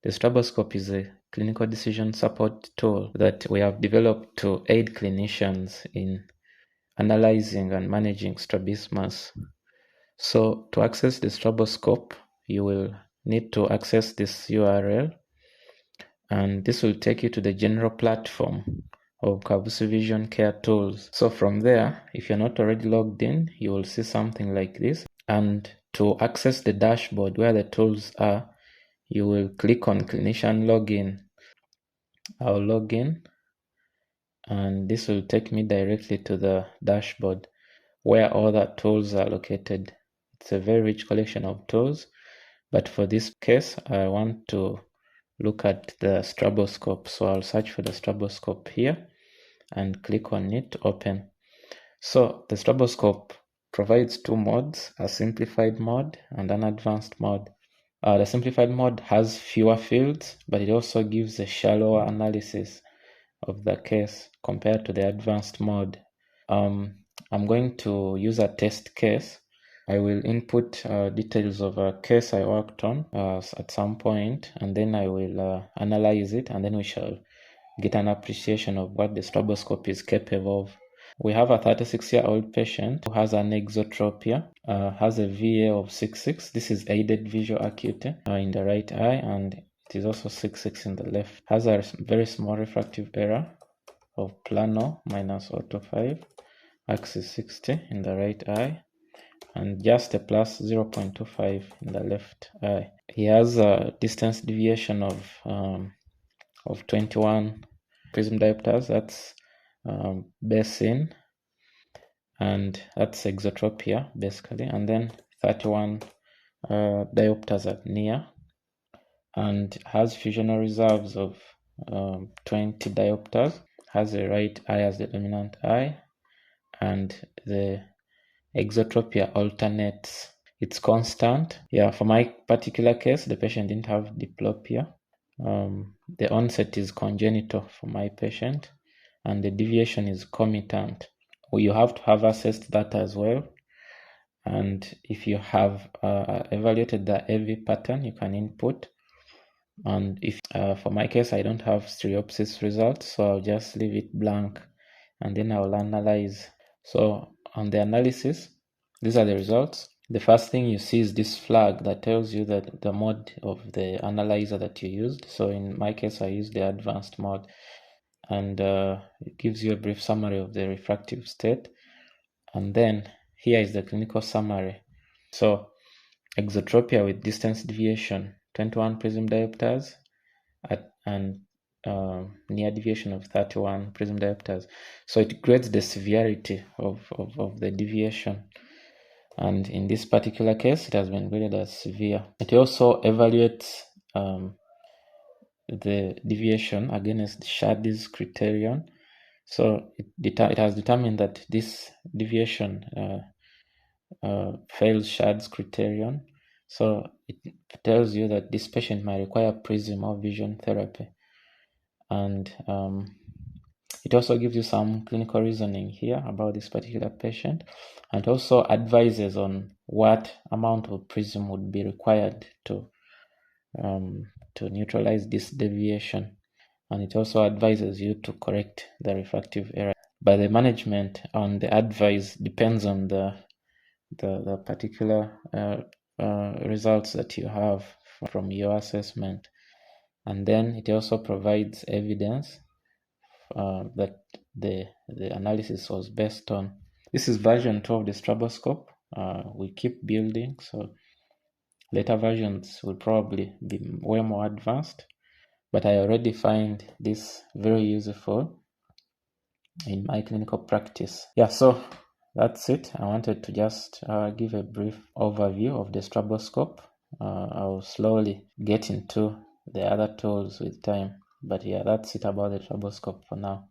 The StraboScope is a clinical decision support tool that we have developed to aid clinicians in analyzing and managing strabismus. So to access the StraboScope, you will need to access this URL, and this will take you to the general platform of Khabusi Vision Care tools. So from there, if you're not already logged in, you will see something like this. And to access the dashboard where the tools are, you will click on Clinician Login. I'll log in, and this will take me directly to the dashboard where all the tools are located. It's a very rich collection of tools, but for this case, I want to look at the StraboScope. So I'll search for the StraboScope here and click on it to open. So the StraboScope provides two modes, a simplified mode and an advanced mode. The simplified mode has fewer fields, but it also gives a shallower analysis of the case compared to the advanced mode. I'm going to use a test case. I will input details of a case I worked on at some point, and then I will analyze it, and then we shall get an appreciation of what the StraboScope is capable of. We have a 36-year-old patient who has an exotropia, has a VA of 6.6. This is aided visual acuity in the right eye, and it is also 6.6 in the left. Has a very small refractive error of plano minus ortho 5, axis 60 in the right eye, and just a plus 0.25 in the left eye. He has a distance deviation of 21 prism diopters. That's basin, and that's exotropia basically, and then 31 diopters at near, and has fusional reserves of 20 diopters. Has the right eye as the dominant eye, and the exotropia alternates. It's constant. Yeah, for my particular case, the patient didn't have diplopia. The onset is congenital for my patient, and the deviation is comitant. You have to have assessed that as well. And if you have evaluated the AV pattern, you can input. And if for my case, I don't have stereopsis results, so I'll just leave it blank, and then I'll analyze. So on the analysis, these are the results. The first thing you see is this flag that tells you that the mode of the analyzer that you used. So in my case, I used the advanced mode, and it gives you a brief summary of the refractive state. And then here is the clinical summary. So exotropia with distance deviation 21 prism diopters and near deviation of 31 prism diopters. So it grades the severity of the deviation, and in this particular case, it has been graded as severe. It also evaluates the deviation against Shad's criterion. So it has determined that this deviation fails Shad's criterion. So it tells you that this patient might require prism or vision therapy. And it also gives you some clinical reasoning here about this particular patient, and also advises on what amount of prism would be required to neutralize this deviation. And it also advises you to correct the refractive error. But the management on the advice depends on the particular results that you have from your assessment. And then it also provides evidence that the analysis was based on. This is version 2 of the StraboScope. We keep building, so later versions will probably be way more advanced, but I already find this very useful in my clinical practice. Yeah, so that's it. I wanted to just give a brief overview of the StraboScope. I'll slowly get into the other tools with time, but yeah, that's it about the StraboScope for now.